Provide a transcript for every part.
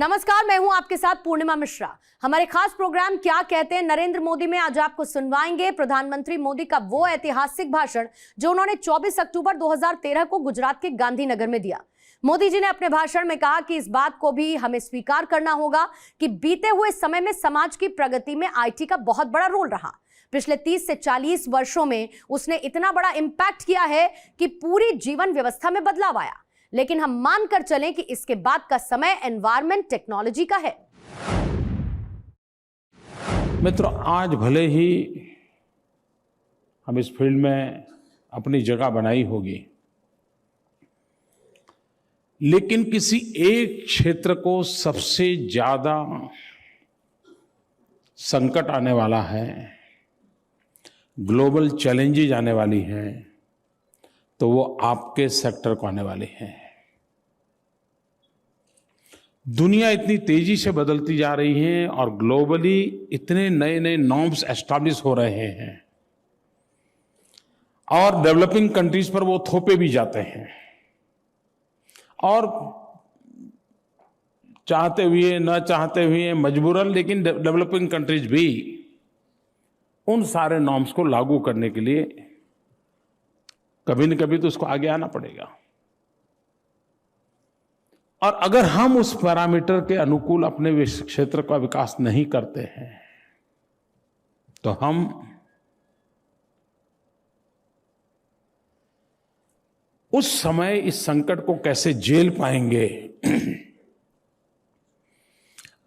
नमस्कार, मैं हूं आपके साथ पूर्णिमा मिश्रा। हमारे खास प्रोग्राम क्या कहते हैं नरेंद्र मोदी में आज आपको सुनवाएंगे प्रधानमंत्री मोदी का वो ऐतिहासिक भाषण जो उन्होंने 24 अक्टूबर 2013 को गुजरात के गांधीनगर में दिया। मोदी जी ने अपने भाषण में कहा कि इस बात को भी हमें स्वीकार करना होगा कि बीते हुए समय में समाज की प्रगति में आईटी का बहुत बड़ा रोल रहा। पिछले 30 से 40 वर्षों में उसने इतना बड़ा इंपैक्ट किया है कि पूरी जीवन व्यवस्था में बदलाव आया। लेकिन हम मानकर चलें कि इसके बाद का समय एनवायरमेंट टेक्नोलॉजी का है। मित्रों, आज भले ही हम इस फील्ड में अपनी जगह बनाई होगी, लेकिन किसी एक क्षेत्र को सबसे ज्यादा संकट आने वाला है, ग्लोबल चैलेंजेस आने वाली हैं, तो वो आपके सेक्टर को आने वाले हैं। दुनिया इतनी तेजी से बदलती जा रही है और ग्लोबली इतने नए नए नॉर्म्स एस्टैब्लिश हो रहे हैं और डेवलपिंग कंट्रीज पर वो थोपे भी जाते हैं और चाहते हुए न चाहते हुए मजबूरन, लेकिन डेवलपिंग कंट्रीज भी उन सारे नॉर्म्स को लागू करने के लिए कभी न कभी तो उसको आगे आना पड़ेगा। और अगर हम उस पैरामीटर के अनुकूल अपने क्षेत्र का विकास नहीं करते हैं तो हम उस समय इस संकट को कैसे झेल पाएंगे।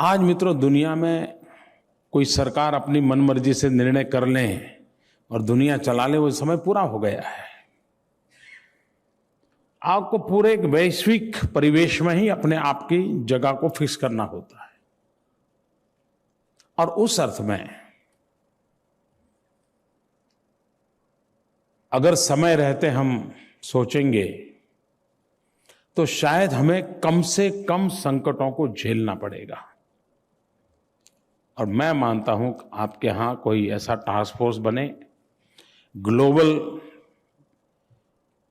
आज मित्रों, दुनिया में कोई सरकार अपनी मनमर्जी से निर्णय कर ले और दुनिया चला ले, वो समय पूरा हो गया है। आपको पूरे एक वैश्विक परिवेश में ही अपने आप की जगह को फिक्स करना होता है। और उस अर्थ में अगर समय रहते हम सोचेंगे तो शायद हमें कम से कम संकटों को झेलना पड़ेगा। और मैं मानता हूं कि आपके यहां कोई ऐसा टास्क फोर्स बने, ग्लोबल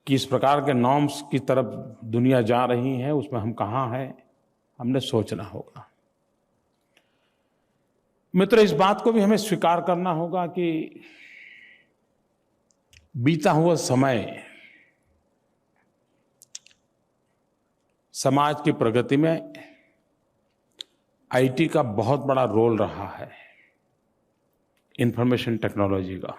कि इस प्रकार के नॉर्म्स की तरफ दुनिया जा रही है, उसमें हम कहाँ हैं, हमने सोचना होगा। मित्र, इस बात को भी हमें स्वीकार करना होगा कि बीता हुआ समय समाज की प्रगति में आईटी का बहुत बड़ा रोल रहा है, इंफॉर्मेशन टेक्नोलॉजी का।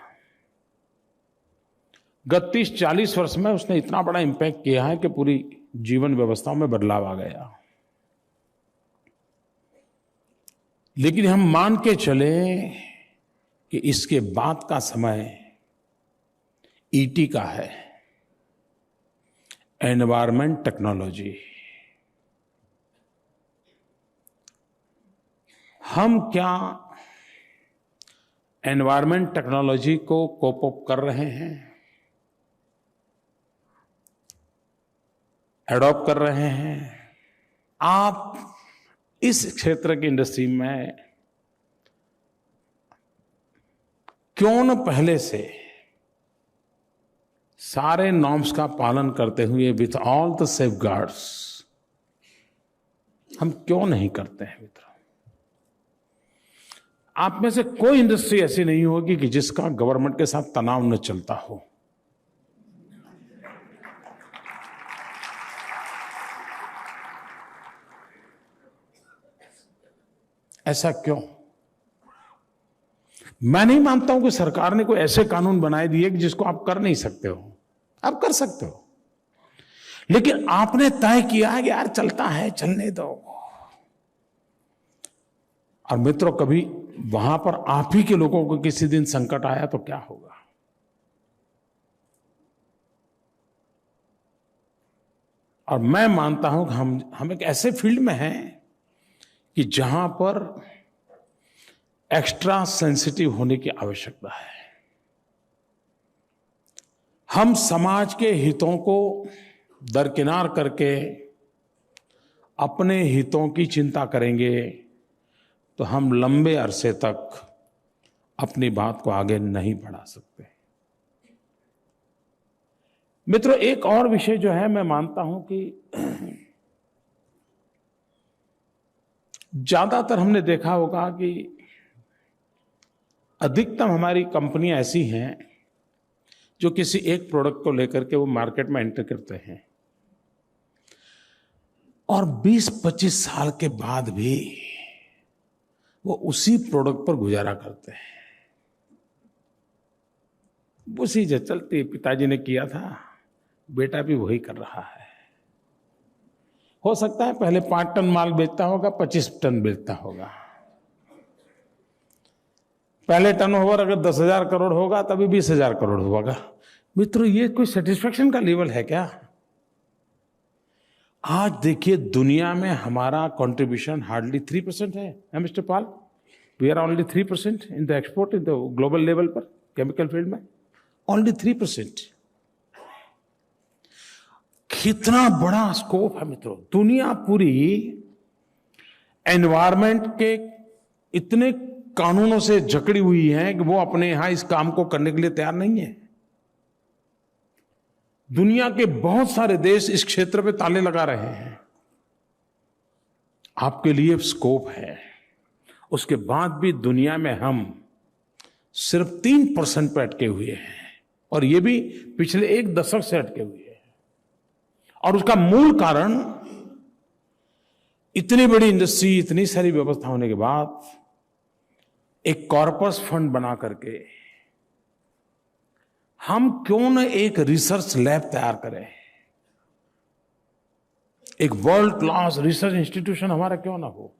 गत 30-40 वर्ष में उसने इतना बड़ा इम्पैक्ट किया है कि पूरी जीवन व्यवस्थाओं में बदलाव आ गया। लेकिन हम मान के चले कि इसके बाद का समय ईटी का है, एनवायरमेंट टेक्नोलॉजी। हम क्या एनवायरमेंट टेक्नोलॉजी को कोप अप कर रहे हैं, एडॉप्ट कर रहे हैं? आप इस क्षेत्र की इंडस्ट्री में क्यों न पहले से सारे नॉर्म्स का पालन करते हुए विथ ऑल द सेफगार्ड्स हम क्यों नहीं करते हैं? मित्रों, आप में से कोई इंडस्ट्री ऐसी नहीं होगी कि जिसका गवर्नमेंट के साथ तनाव न चलता हो। ऐसा क्यों? मैं नहीं मानता हूं कि सरकार ने कोई ऐसे कानून बनाए दिए कि जिसको आप कर नहीं सकते हो। आप कर सकते हो, लेकिन आपने तय किया है कि यार चलता है, चलने दो। और मित्रों, कभी वहां पर आप ही के लोगों को किसी दिन संकट आया तो क्या होगा? और मैं मानता हूं कि हम एक ऐसे फील्ड में हैं कि जहां पर एक्स्ट्रा सेंसिटिव होने की आवश्यकता है। हम समाज के हितों को दरकिनार करके अपने हितों की चिंता करेंगे तो हम लंबे अरसे तक अपनी बात को आगे नहीं बढ़ा सकते। मित्रों, एक और विषय जो है, मैं मानता हूं कि ज्यादातर हमने देखा होगा कि अधिकतम हमारी कंपनियां ऐसी हैं जो किसी एक प्रोडक्ट को लेकर के वो मार्केट में एंटर करते हैं और 20-25 साल के बाद भी वो उसी प्रोडक्ट पर गुजारा करते हैं। उसी जो चलती पिताजी ने किया था बेटा भी वही कर रहा है। हो सकता है पहले 5 टन माल बेचता होगा, 25 टन बेचता होगा। पहले टर्नओवर अगर 10,000 करोड़ होगा तभी 20,000 करोड़ होगा। मित्रों, ये कोई सेटिस्फेक्शन का लेवल है क्या? आज देखिए दुनिया में हमारा कंट्रीब्यूशन हार्डली 3% है Mister Pal. We are only 3% in the export in the global level पर केमिकल फील्ड में, ओनली 3%। कितना बड़ा स्कोप है मित्रों। दुनिया पूरी एनवायरमेंट के इतने कानूनों से जकड़ी हुई है कि वो अपने यहां इस काम को करने के लिए तैयार नहीं है। दुनिया के बहुत सारे देश इस क्षेत्र पे ताले लगा रहे हैं। आपके लिए स्कोप है, उसके बाद भी दुनिया में हम सिर्फ 3% पे अटके हुए हैं और ये भी पिछले 1 दशक से अटके हुए हैं। और उसका मूल कारण इतनी बड़ी इंडस्ट्री, इतनी सारी व्यवस्था होने के बाद एक कॉर्पस फंड बना करके हम क्यों न एक रिसर्च लैब तैयार करें, एक वर्ल्ड क्लास रिसर्च इंस्टीट्यूशन हमारा क्यों ना हो।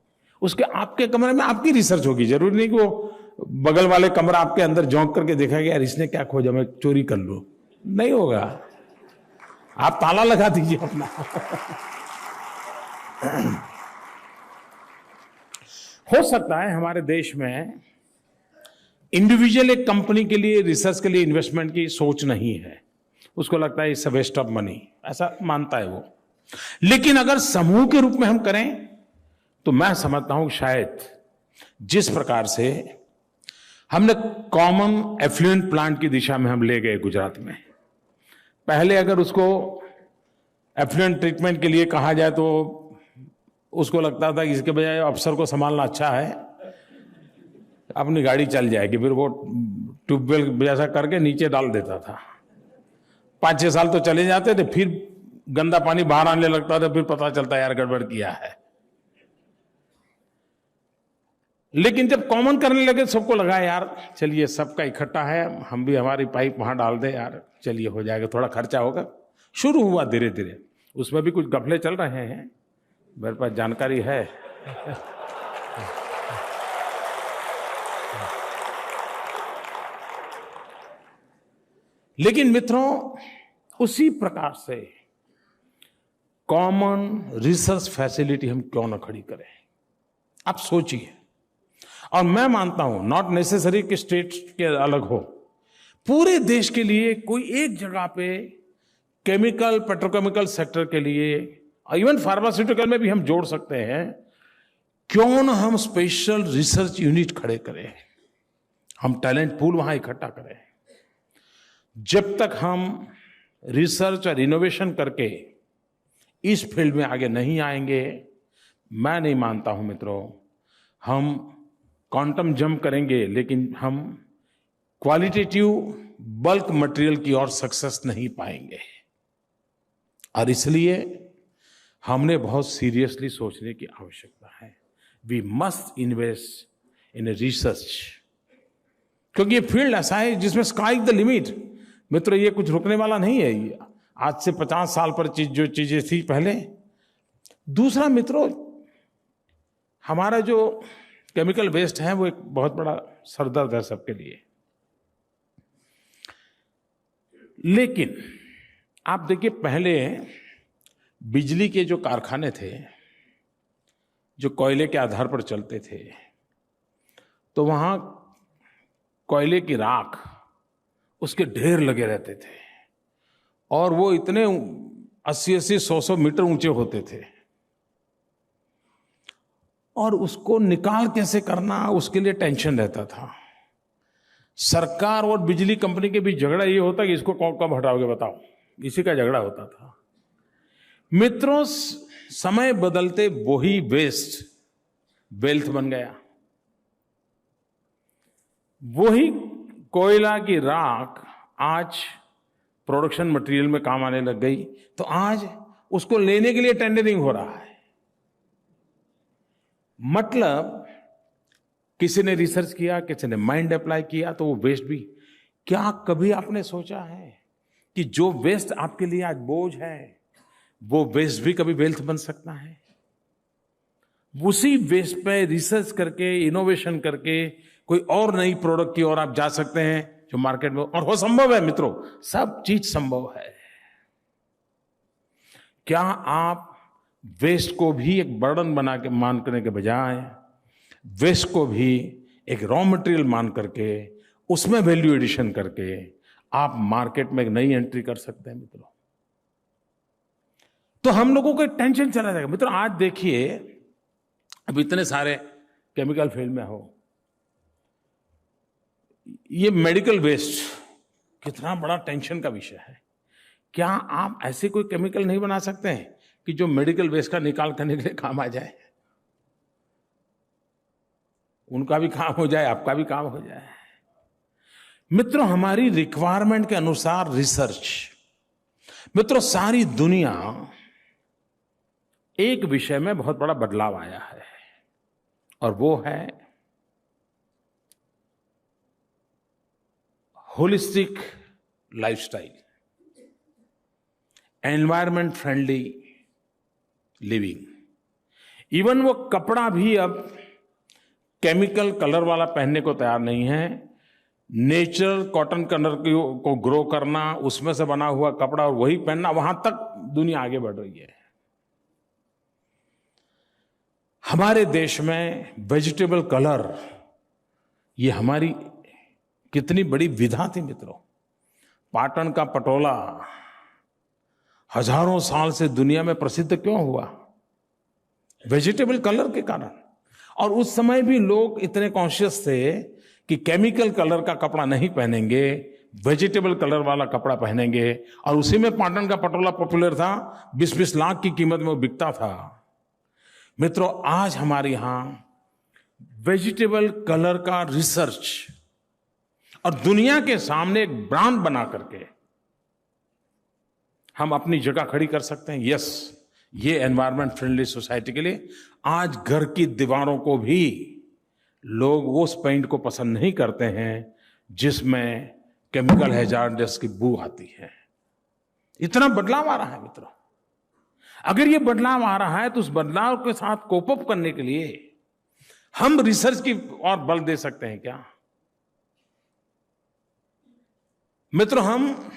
उसके आपके कमरे में आपकी रिसर्च होगी, जरूरी नहीं कि वो बगल वाले कमरा आपके अंदर झोंक करके देखा गया यार इसने क्या खोजा मैं चोरी कर लूं। नहीं होगा, आप ताला लगा दीजिए अपना। हो सकता है हमारे देश में इंडिविजुअल एक कंपनी के लिए रिसर्च के लिए इन्वेस्टमेंट की सोच नहीं है, उसको लगता है it's a waste of money, ऐसा मानता है वो। लेकिन अगर समूह के रूप में हम करें तो मैं समझता हूं शायद जिस प्रकार से हमने कॉमन एफ्लुएंट प्लांट की दिशा में हम ले गए गुजरात में, पहले अगर उसको एफ्लुएंट ट्रीटमेंट के लिए कहा जाए तो उसको लगता था कि इसके बजाय अफसर को संभालना अच्छा है, अपनी गाड़ी चल जाएगी। फिर वो ट्यूबवेल जैसा करके नीचे डाल देता था। 5-6 साल तो चले जाते थे, फिर गंदा पानी बाहर आने लगता था, फिर पता चलता यार गड़बड़ किया है। लेकिन जब कॉमन करने लगे सबको लगा यार चलिए सबका इकट्ठा है, हम भी हमारी पाइप वहां डाल दे यार, चलिए हो जाएगा, थोड़ा खर्चा होगा। शुरू हुआ धीरे धीरे, उसमें भी कुछ घपले चल रहे हैं, मेरे पास जानकारी है। लेकिन मित्रों, उसी प्रकार से कॉमन रिसर्च फैसिलिटी हम क्यों ना खड़ी करें। आप सोचिए, और मैं मानता हूं नॉट नेसेसरी कि स्टेट के अलग हो, पूरे देश के लिए कोई एक जगह पे केमिकल पेट्रोकेमिकल सेक्टर के लिए, इवन फार्मास्यूटिकल में भी हम जोड़ सकते हैं। क्यों ना हम स्पेशल रिसर्च यूनिट खड़े करें, हम टैलेंट पूल वहां इकट्ठा करें। जब तक हम रिसर्च और इनोवेशन करके इस फील्ड में आगे नहीं आएंगे, मैं नहीं मानता हूं मित्रों हम क्वांटम जंप करेंगे, लेकिन हम क्वालिटेटिव बल्क मटेरियल की ओर सक्सेस नहीं पाएंगे। और इसलिए हमने बहुत सीरियसली सोचने की आवश्यकता है। We must invest in research, क्योंकि ये फील्ड ऐसा है जिसमें स्काई द लिमिट। मित्रों, ये कुछ रुकने वाला नहीं है। आज से 50 साल पर जो चीजें थी पहले। दूसरा मित्रों, हमारा जो केमिकल वेस्ट है वो एक बहुत बड़ा सरदर्द है सबके लिए। लेकिन आप देखिए, पहले बिजली के जो कारखाने थे जो कोयले के आधार पर चलते थे, तो वहां कोयले की राख, उसके ढेर लगे रहते थे और वो इतने 80-80, 100-100 मीटर ऊंचे होते थे। और उसको निकाल कैसे करना, उसके लिए टेंशन रहता था। सरकार और बिजली कंपनी के बीच झगड़ा ये होता कि इसको कब हटाओगे बताओ, इसी का झगड़ा होता था। मित्रों, समय बदलते वही वेस्ट वेल्थ बन गया। वही कोयला की राख आज प्रोडक्शन मटेरियल में काम आने लग गई, तो आज उसको लेने के लिए टेंडरिंग हो रहा है। मतलब किसी ने रिसर्च किया, किसी ने माइंड अप्लाई किया, तो वो वेस्ट भी। क्या कभी आपने सोचा है कि जो वेस्ट आपके लिए आज बोझ है, वो वेस्ट भी कभी वेल्थ बन सकता है? उसी वेस्ट पे रिसर्च करके, इनोवेशन करके कोई और नई प्रोडक्ट की ओर आप जा सकते हैं जो मार्केट में, और वो संभव है मित्रों, सब चीज संभव है। क्या आप वेस्ट को भी एक बर्डन बना के मान करने के बजाय वेस्ट को भी एक रॉ मटेरियल मान करके उसमें वैल्यू एडिशन करके आप मार्केट में एक नई एंट्री कर सकते हैं मित्रों? तो हम लोगों को टेंशन चला जाएगा मित्रों। आज देखिए, अब इतने सारे केमिकल फील्ड में हो, ये मेडिकल वेस्ट कितना बड़ा टेंशन का विषय है। क्या आप ऐसे कोई केमिकल नहीं बना सकते हैं कि जो मेडिकल वेस्ट का निकाल करने के लिए काम आ जाए? उनका भी काम हो जाए, आपका भी काम हो जाए। मित्रों, हमारी रिक्वायरमेंट के अनुसार रिसर्च, मित्रों सारी दुनिया एक विषय में बहुत बड़ा बदलाव आया है, और वो है holistic lifestyle, environment friendly living. Even वो कपड़ा भी अब केमिकल कलर वाला पहनने को तैयार नहीं है। नेचुरल कॉटन कलर को ग्रो करना, उसमें से बना हुआ कपड़ा और वही पहनना, वहां तक दुनिया आगे बढ़ रही है। हमारे देश में वेजिटेबल कलर, ये हमारी कितनी बड़ी विधा थी मित्रों। पाटन का पटोला हजारों साल से दुनिया में प्रसिद्ध क्यों हुआ? वेजिटेबल कलर के कारण। और उस समय भी लोग इतने कॉन्शियस थे कि केमिकल कलर का कपड़ा नहीं पहनेंगे, वेजिटेबल कलर वाला कपड़ा पहनेंगे, और उसी में पाटन का पटोला पॉपुलर था। 20-20 लाख की कीमत में वो बिकता था। मित्रों, आज हमारे यहां वेजिटेबल कलर का रिसर्च और दुनिया के सामने एक ब्रांड बना करके हम अपनी जगह खड़ी कर सकते हैं। यस, ये एनवायरमेंट फ्रेंडली सोसाइटी के लिए आज घर की दीवारों को भी लोग उस पेंट को पसंद नहीं करते हैं जिसमें केमिकल हैजार्डस की बू आती है। इतना बदलाव आ रहा है मित्रों। अगर ये बदलाव आ रहा है तो उस बदलाव के साथ कोप अप करने के लिए हम रिसर्च की ओर बल दे सकते हैं क्या? मित्रों, हम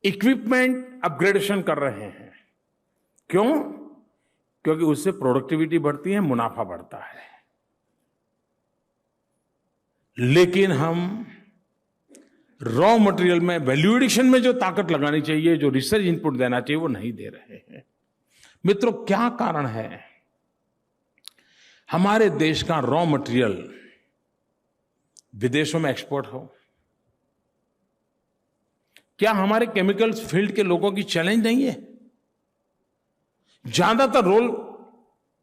इक्विपमेंट अपग्रेडेशन कर रहे हैं। क्यों? क्योंकि उससे प्रोडक्टिविटी बढ़ती है, मुनाफा बढ़ता है। लेकिन हम रॉ मटेरियल में, वैल्यू एडिशन में जो ताकत लगानी चाहिए, जो रिसर्च इनपुट देना चाहिए, वो नहीं दे रहे हैं। मित्रों, क्या कारण है? हमारे देश का रॉ मटेरियल विदेशों में एक्सपोर्ट हो। क्या हमारे केमिकल्स फील्ड के लोगों की चैलेंज नहीं है? ज्यादातर रोल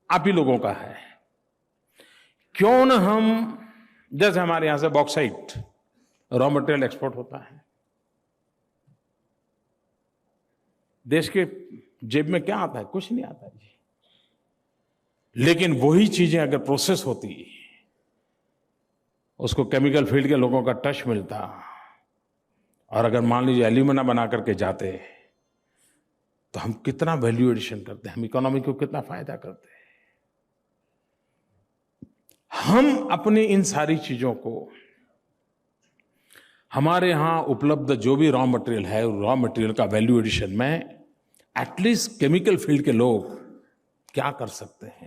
आप ही लोगों का है। क्यों न हम, जैसे हमारे यहां से बॉक्साइट रॉ मटेरियल एक्सपोर्ट होता है, देश के जेब में क्या आता है? कुछ नहीं आता जी। लेकिन वही चीजें अगर प्रोसेस होती, उसको केमिकल फील्ड के लोगों का टच मिलता, और अगर मान लीजिए एल्यूमिना बना करके जाते, तो हम कितना वैल्यू एडिशन करते हैं, हम इकोनॉमी को कितना फायदा करते हैं। हम अपनी इन सारी चीजों को, हमारे यहां उपलब्ध जो भी रॉ मटेरियल है, रॉ मटेरियल का वैल्यू एडिशन में एटलीस्ट केमिकल फील्ड के लोग क्या कर सकते हैं?